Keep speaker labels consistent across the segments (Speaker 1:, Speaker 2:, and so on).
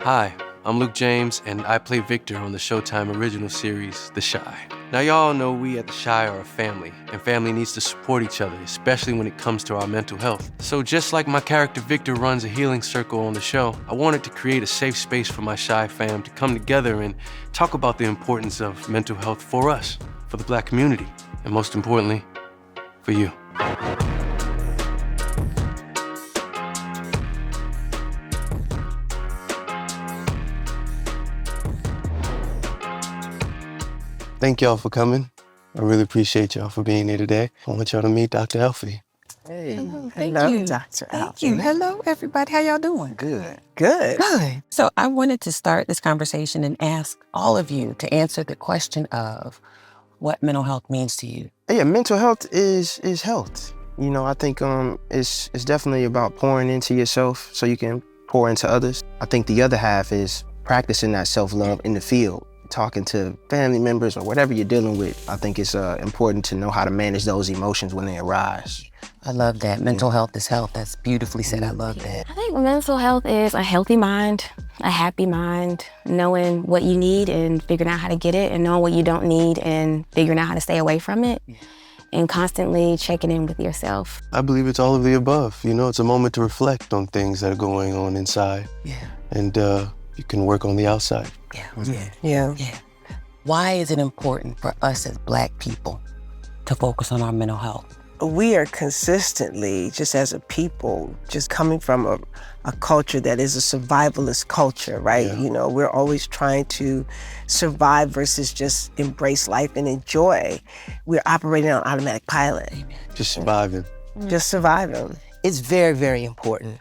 Speaker 1: Hi, I'm Luke James, and I play Victor on the Showtime original series, The Chi. Now, y'all know we at The Chi are a family, and family needs to support each other, especially when it comes to our mental health. So just like my character Victor runs a healing circle on the show, I wanted to create a safe space for my Chi fam to come together and talk about the importance of mental health for us, for the Black community, and most importantly, for you. Thank y'all for coming. I really appreciate y'all for being here today. I want y'all to meet Dr. Alfiee.
Speaker 2: Hey,
Speaker 3: Hello,
Speaker 2: you.
Speaker 3: Dr.
Speaker 2: Thank
Speaker 3: Alfiee.
Speaker 2: you. Hello, everybody. How y'all doing?
Speaker 3: Good.
Speaker 2: Good. So I wanted to start this conversation and ask all of you to answer the question of what mental health means to you.
Speaker 4: Yeah, mental health is health. You know, I think it's definitely about pouring into yourself so you can pour into others. I think the other half is practicing that self-love in the field, talking to family members or whatever you're dealing with. I think it's important to know how to manage those emotions when they arise.
Speaker 2: I love that. Mental health is health. That's beautifully said. I love that.
Speaker 5: I think mental health is a healthy mind, a happy mind, knowing what you need and figuring out how to get it, and knowing what you don't need and figuring out how to stay away from it, and constantly checking in with yourself.
Speaker 1: I believe it's all of the above. You know, it's a moment to reflect on things that are going on inside.
Speaker 2: Yeah.
Speaker 1: And you can work on the outside.
Speaker 2: Yeah. Why is it important for us as Black people to focus on our mental health?
Speaker 3: We are consistently, just as a people, just coming from a culture that is a survivalist culture, right?
Speaker 1: Yeah.
Speaker 3: You know, we're always trying to survive versus just embrace life and enjoy. We're operating on automatic pilot.
Speaker 1: Just surviving.
Speaker 3: Just surviving.
Speaker 6: It's very, very important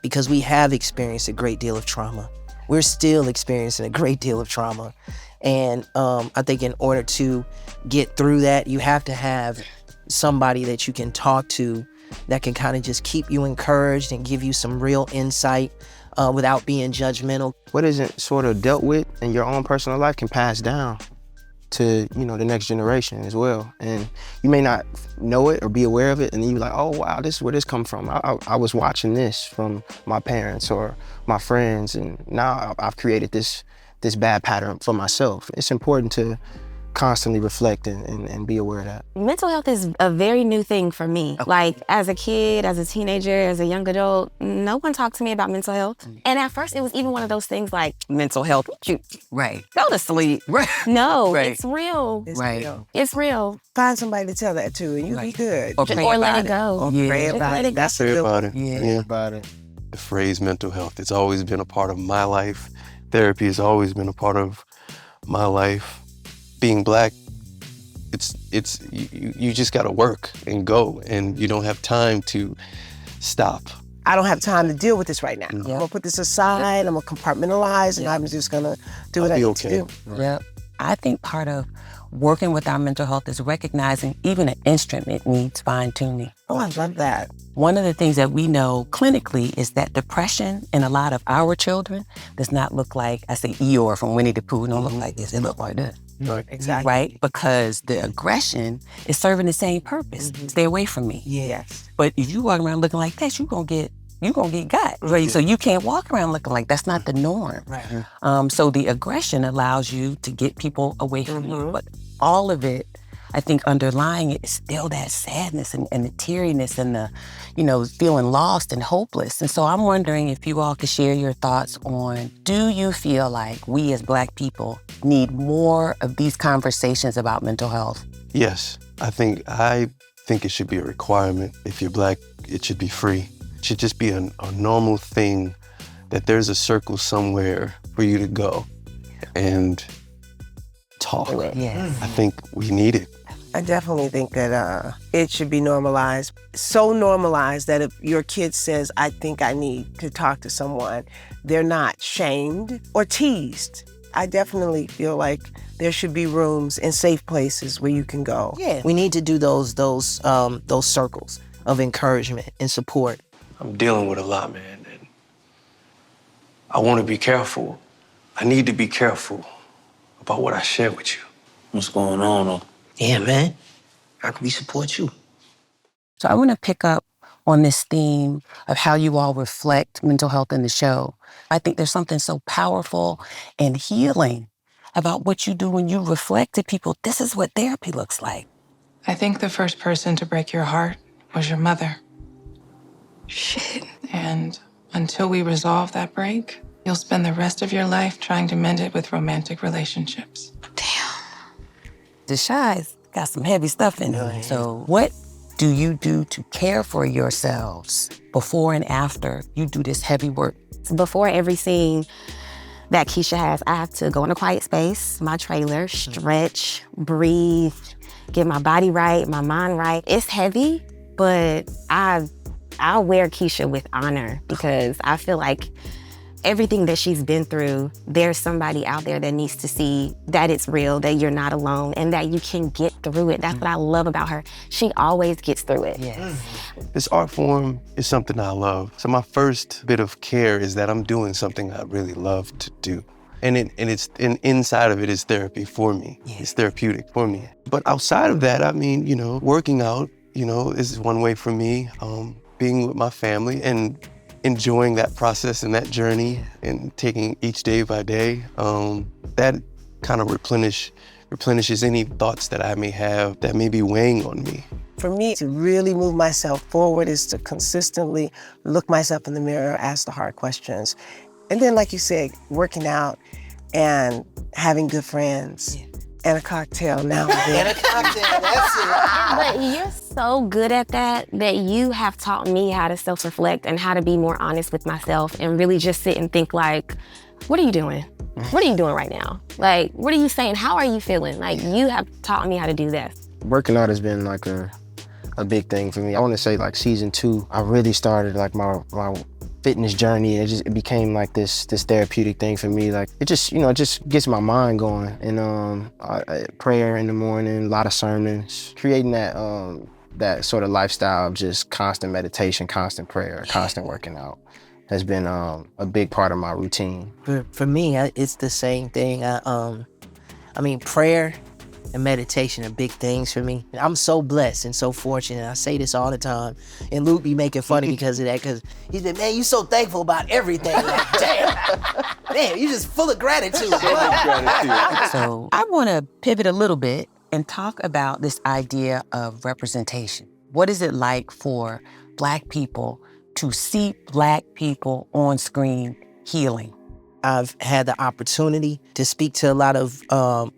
Speaker 6: because we have experienced a great deal of trauma. We're still experiencing a great deal of trauma. And I think in order to get through that, you have to have somebody that you can talk to that can kind of just keep you encouraged and give you some real insight without being judgmental.
Speaker 4: What isn't sort of dealt with in your own personal life can pass down to, you know, the next generation as well. And you may not know it or be aware of it, and then you're like, oh, wow, this is where this come from. I was watching this from my parents or my friends, and now I've created this bad pattern for myself. It's important to constantly reflect and be aware of that.
Speaker 5: Mental health is a very new thing for me. Like, as a kid, as a teenager, as a young adult, no one talked to me about mental health. And at first, it was even one of those things like, mental health,
Speaker 2: Right.
Speaker 5: go to sleep.
Speaker 2: Right.
Speaker 5: No,
Speaker 2: Right.
Speaker 5: it's real.
Speaker 3: It's
Speaker 2: Right.
Speaker 3: real.
Speaker 5: It's real.
Speaker 3: Find somebody to tell that to, and you'll be good.
Speaker 2: Or pray
Speaker 5: Or let
Speaker 2: about
Speaker 5: it go.
Speaker 3: Or
Speaker 2: Yeah.
Speaker 3: pray
Speaker 5: Just
Speaker 3: about
Speaker 5: let
Speaker 3: it.
Speaker 5: it go.
Speaker 3: That's a
Speaker 1: Pray
Speaker 3: good
Speaker 1: about it.
Speaker 2: Yeah.
Speaker 4: About it.
Speaker 1: The phrase mental health, it's always been a part of my life. Therapy has always been a part of my life. Being Black, it's you just gotta work and go, and you don't have time to stop.
Speaker 3: I don't have time to deal with this right now. I'm
Speaker 2: Yeah.
Speaker 3: gonna put this aside, I'm gonna compartmentalize, and I'm just gonna do what I
Speaker 1: I'll
Speaker 3: need
Speaker 1: be
Speaker 3: to
Speaker 1: okay.
Speaker 3: do.
Speaker 2: Yep. I think part of working with our mental health is recognizing even an instrument needs fine-tuning.
Speaker 3: Oh, I love that.
Speaker 2: One of the things that we know clinically is that depression in a lot of our children does not look like, I say Eeyore from Winnie the Pooh, it don't look like this, it look like this.
Speaker 1: Right.
Speaker 3: Exactly.
Speaker 2: Right? Because the aggression is serving the same purpose. Stay away from me.
Speaker 3: Yes.
Speaker 2: But if you walk around looking like that, you're gonna get got. Right? So you can't walk around looking like that's not the norm.
Speaker 3: Right.
Speaker 2: So the aggression allows you to get people away from you. But all of it, I think underlying it is still that sadness and the teariness and the, feeling lost and hopeless. And so I'm wondering if you all could share your thoughts on, do you feel like we as Black people need more of these conversations about mental health?
Speaker 1: Yes, I think it should be a requirement. If you're Black, it should be free. It should just be a normal thing that there's a circle somewhere for you to go and talk.
Speaker 2: Yes.
Speaker 1: I think we need it.
Speaker 3: I definitely think that it should be normalized. So normalized that if your kid says, I think I need to talk to someone, they're not shamed or teased. I definitely feel like there should be rooms and safe places where you can go.
Speaker 6: Yeah, we need to do those circles of encouragement and support.
Speaker 1: I'm dealing with a lot, man, and I want to be careful. I need to be careful about what I share with you.
Speaker 7: What's going on?
Speaker 6: Yeah, man. How can we support you?
Speaker 2: So I want to pick up on this theme of how you all reflect mental health in the show. I think there's something so powerful and healing about what you do when you reflect to people, this is what therapy looks like.
Speaker 7: I think the first person to break your heart was your mother.
Speaker 5: Shit.
Speaker 7: And until we resolve that break, you'll spend the rest of your life trying to mend it with romantic relationships.
Speaker 2: The Shy's got some heavy stuff in it. So what do you do to care for yourselves before and after you do this heavy work?
Speaker 5: Before every scene that Kiesha has, I have to go in a quiet space, my trailer, stretch, breathe, get my body right, my mind right. It's heavy, but I'll wear Kiesha with honor because I feel like everything that she's been through, there's somebody out there that needs to see that it's real, that you're not alone, and that you can get through it. That's what I love about her. She always gets through it.
Speaker 2: Yes.
Speaker 1: This art form is something I love. So my first bit of care is that I'm doing something I really love to do. And inside of it is therapy for me.
Speaker 2: Yeah.
Speaker 1: It's therapeutic for me. But outside of that, I mean, working out, is one way for me. Being with my family and enjoying that process and that journey and taking each day by day, that kind of replenishes any thoughts that I may have that may be weighing on me.
Speaker 3: For me, to really move myself forward is to consistently look myself in the mirror, ask the hard questions. And then, like you said, working out and having good friends.
Speaker 2: Yeah.
Speaker 3: And a cocktail now and then.
Speaker 6: And a cocktail, that's it.
Speaker 5: But you're so good at that you have taught me how to self-reflect and how to be more honest with myself and really just sit and think like, what are you doing? What are you doing right now? Like, what are you saying? How are you feeling? Like, you have taught me how to do that.
Speaker 4: Working out has been like a big thing for me. I want to say like season 2, I really started like my fitness journey. It became like this therapeutic thing for me. Like it just gets my mind going. And prayer in the morning, a lot of sermons, creating that sort of lifestyle of just constant meditation, constant prayer, constant working out has been a big part of my routine.
Speaker 6: For me, it's the same thing. Prayer and meditation are big things for me. I'm so blessed and so fortunate. I say this all the time. And Luke be making fun of me because of that, because he's been, man, you so thankful about everything. Like, damn, you just full of gratitude.
Speaker 2: So I want to pivot a little bit and talk about this idea of representation. What is it like for Black people to see Black people on screen healing?
Speaker 6: I've had the opportunity to speak to a lot of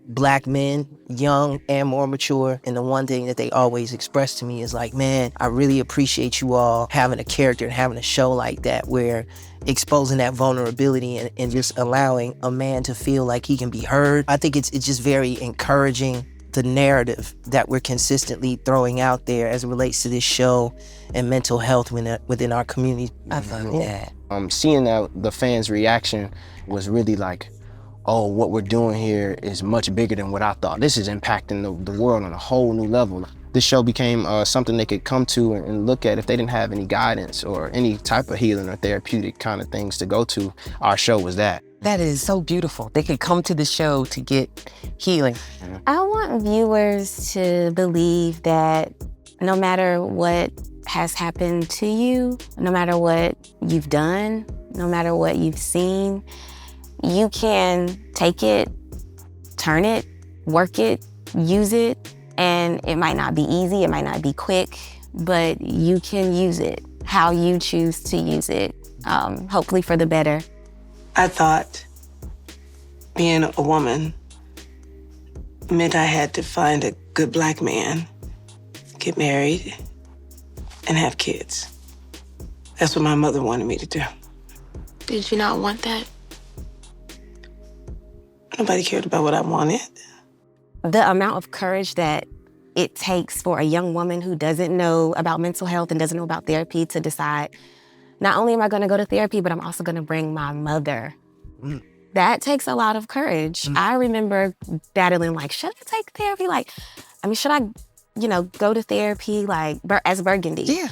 Speaker 6: Black men, young and more mature. And the one thing that they always express to me is like, man, I really appreciate you all having a character and having a show like that where exposing that vulnerability and just allowing a man to feel like he can be heard. I think it's just very encouraging, the narrative that we're consistently throwing out there as it relates to this show and mental health within our community.
Speaker 2: I love that.
Speaker 4: Seeing that the fans' reaction was really like, oh, what we're doing here is much bigger than what I thought. This is impacting the world on a whole new level. This show became something they could come to and look at if they didn't have any guidance or any type of healing or therapeutic kind of things to go to. Our show was that.
Speaker 2: That is so beautiful. They could come to the show to get healing.
Speaker 5: I want viewers to believe that no matter what has happened to you, no matter what you've done, no matter what you've seen, you can take it, turn it, work it, use it, and it might not be easy, it might not be quick, but you can use it how you choose to use it, hopefully for the better.
Speaker 8: I thought being a woman meant I had to find a good Black man, get married, and have kids. That's what my mother wanted me to do.
Speaker 5: Did you not want that?
Speaker 8: Nobody cared about what I wanted.
Speaker 5: The amount of courage that it takes for a young woman who doesn't know about mental health and doesn't know about therapy to decide, not only am I gonna go to therapy, but I'm also gonna bring my mother. That takes a lot of courage. I remember battling like, should I take therapy? Should I, go to therapy as Birgundi?
Speaker 6: Yeah.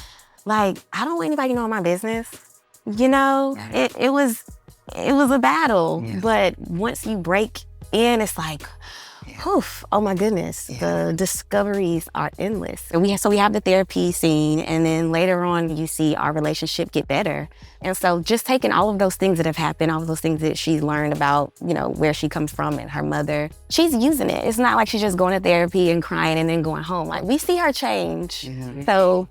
Speaker 5: Like, I don't want anybody knowing my business. It was a battle.
Speaker 2: Yeah.
Speaker 5: But once you break in, it's like, Oof, oh my goodness. The discoveries are endless. And we have the therapy scene, and then later on you see our relationship get better. And so just taking all of those things that have happened, all of those things that she's learned about, where she comes from and her mother, she's using it. It's not like she's just going to therapy and crying and then going home. Like, we see her change. So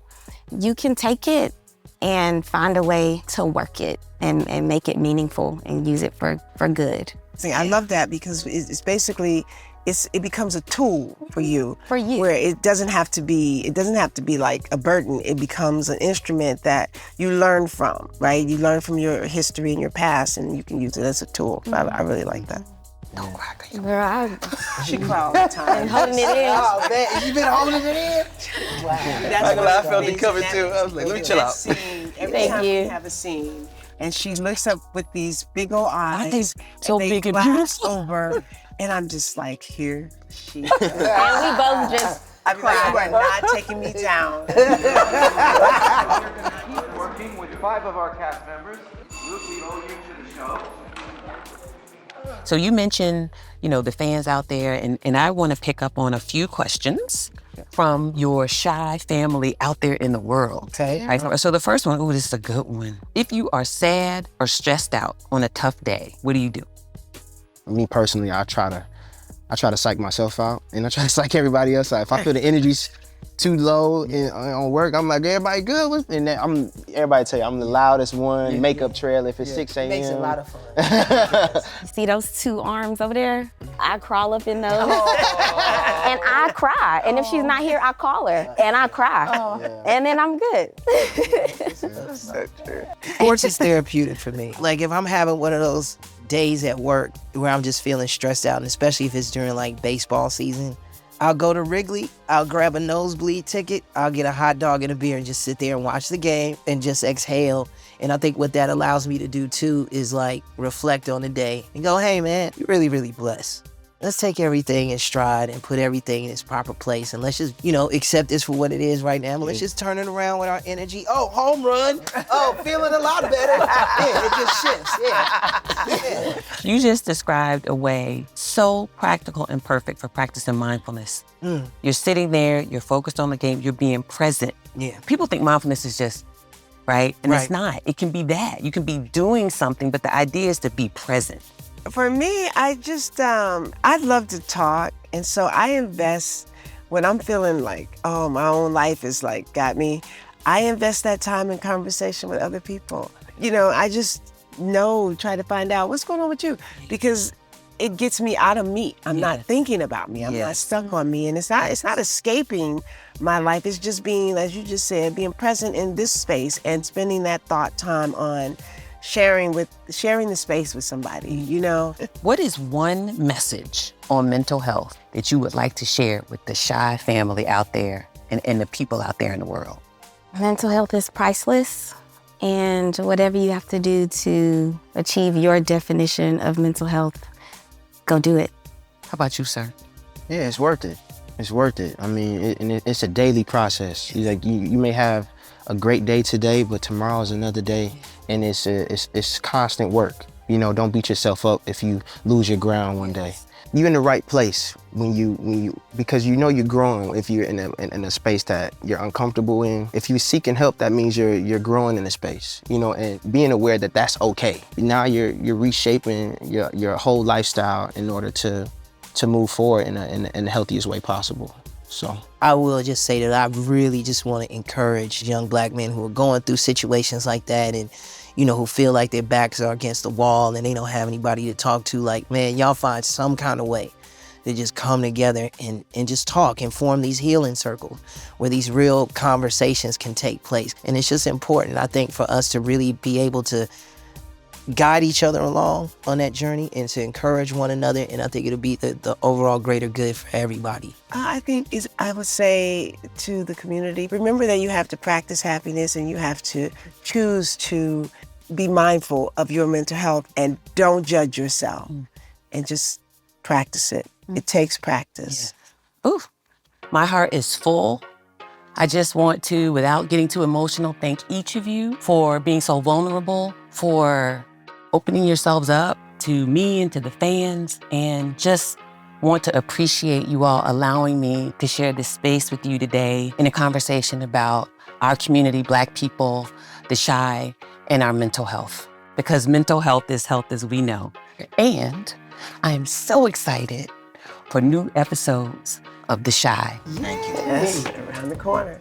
Speaker 5: you can take it and find a way to work it and make it meaningful and use it for good.
Speaker 3: See, I love that because it's basically, it becomes a tool for you.
Speaker 5: For you.
Speaker 3: Where it doesn't have to be like a burden. It becomes an instrument that you learn from, right? You learn from your history and your past, and you can use it as a tool. So I really like that.
Speaker 2: Don't cry.
Speaker 5: Girl,
Speaker 3: She cry all the time.
Speaker 5: I'm holding it in.
Speaker 6: Oh, man, you been holding it in? Wow.
Speaker 3: That's
Speaker 1: I felt it coming too. I was like, let me chill out.
Speaker 3: Every time we have a scene, and she looks up with these big old eyes,
Speaker 2: so
Speaker 3: and they
Speaker 2: big and
Speaker 3: glass
Speaker 2: beautiful.
Speaker 3: over, and I'm just like, here she is.
Speaker 5: And we both just
Speaker 3: I'd be like, you are not taking me down.
Speaker 9: Working with 5 of our cast members. Luke, we owe you to the show.
Speaker 2: So you mentioned, the fans out there, and I want to pick up on a few questions from your shy family out there in the world.
Speaker 6: Okay.
Speaker 2: Right? So the first one, this is a good one. If you are sad or stressed out on a tough day, what do you do?
Speaker 4: Me personally, I try to psych myself out, and I try to psych everybody else out. If I feel the energy's too low on work, I'm like, everybody good? And then everybody tell you, I'm the loudest one, makeup trail if it's 6 a.m.
Speaker 6: Makes it a lot of fun.
Speaker 5: You see those 2 arms over there? I crawl up in those and I cry. And if she's not here, I call her and I cry. And then I'm good.
Speaker 6: Sports is therapeutic for me. Like, if I'm having one of those days at work where I'm just feeling stressed out, and especially if it's during like baseball season, I'll go to Wrigley, I'll grab a nosebleed ticket, I'll get a hot dog and a beer and just sit there and watch the game and just exhale. And I think what that allows me to do too is like reflect on the day and go, hey man, you're really, really blessed. Let's take everything in stride and put everything in its proper place, and let's just, accept this for what it is right now. But let's just turn it around with our energy. Oh, home run. Oh, feeling a lot better. Yeah, it just shifts. Yeah.
Speaker 2: You just described a way so practical and perfect for practicing mindfulness. You're sitting there, you're focused on the game, you're being present.
Speaker 6: Yeah.
Speaker 2: People think mindfulness is just, right? And
Speaker 6: Right.
Speaker 2: it's not. It can be that. You can be doing something, but the idea is to be present.
Speaker 3: For me, I just, I love to talk. And so I invest, when I'm feeling like, oh, my own life is like, got me, I invest that time in conversation with other people. I just try to find out what's going on with you, because it gets me out of me. I'm not thinking about me. I'm not stuck on me. And it's not escaping my life. It's just being, as you just said, being present in this space and spending that thought time on sharing the space with somebody,
Speaker 2: What is one message on mental health that you would like to share with the shy family out there and the people out there in the world?
Speaker 5: Mental health is priceless, and whatever you have to do to achieve your definition of mental health, go do it.
Speaker 2: How about you, sir?
Speaker 4: Yeah, it's worth it. It's worth it. I mean, it's a daily process. You may have a great day today, but tomorrow is another day, and it's constant work. Don't beat yourself up if you lose your ground one day. You're in the right place because you're growing. If you're in a space that you're uncomfortable in, if you're seeking help, that means you're growing in a space. And being aware that that's okay. Now you're reshaping your whole lifestyle in order to move forward in the healthiest way possible. So
Speaker 6: I will just say that I really just want to encourage young Black men who are going through situations like that, and who feel like their backs are against the wall and they don't have anybody to talk to. Like, man, y'all find some kind of way to just come together and just talk and form these healing circles where these real conversations can take place. And it's just important, I think, for us to really be able to guide each other along on that journey and to encourage one another. And I think it'll be the overall greater good for everybody.
Speaker 3: I would say to the community, remember that you have to practice happiness and you have to choose to be mindful of your mental health, and don't judge yourself and just practice it. It takes practice.
Speaker 2: Yeah. Ooh, my heart is full. I just want to, without getting too emotional, thank each of you for being so vulnerable, for opening yourselves up to me and to the fans, and just want to appreciate you all allowing me to share this space with you today in a conversation about our community, Black people, the Shy, and our mental health. Because mental health is health as we know. And I am so excited for new episodes of The Shy.
Speaker 3: Yes, around the corner.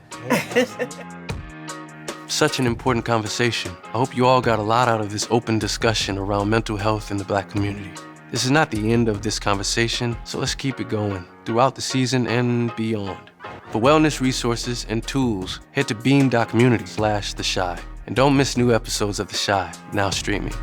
Speaker 1: Such an important conversation. I hope you all got a lot out of this open discussion around mental health in the Black community. This is not the end of this conversation, so let's keep it going throughout the season and beyond. For wellness resources and tools, head to beam.community/The Shy. And don't miss new episodes of The Shy, now streaming.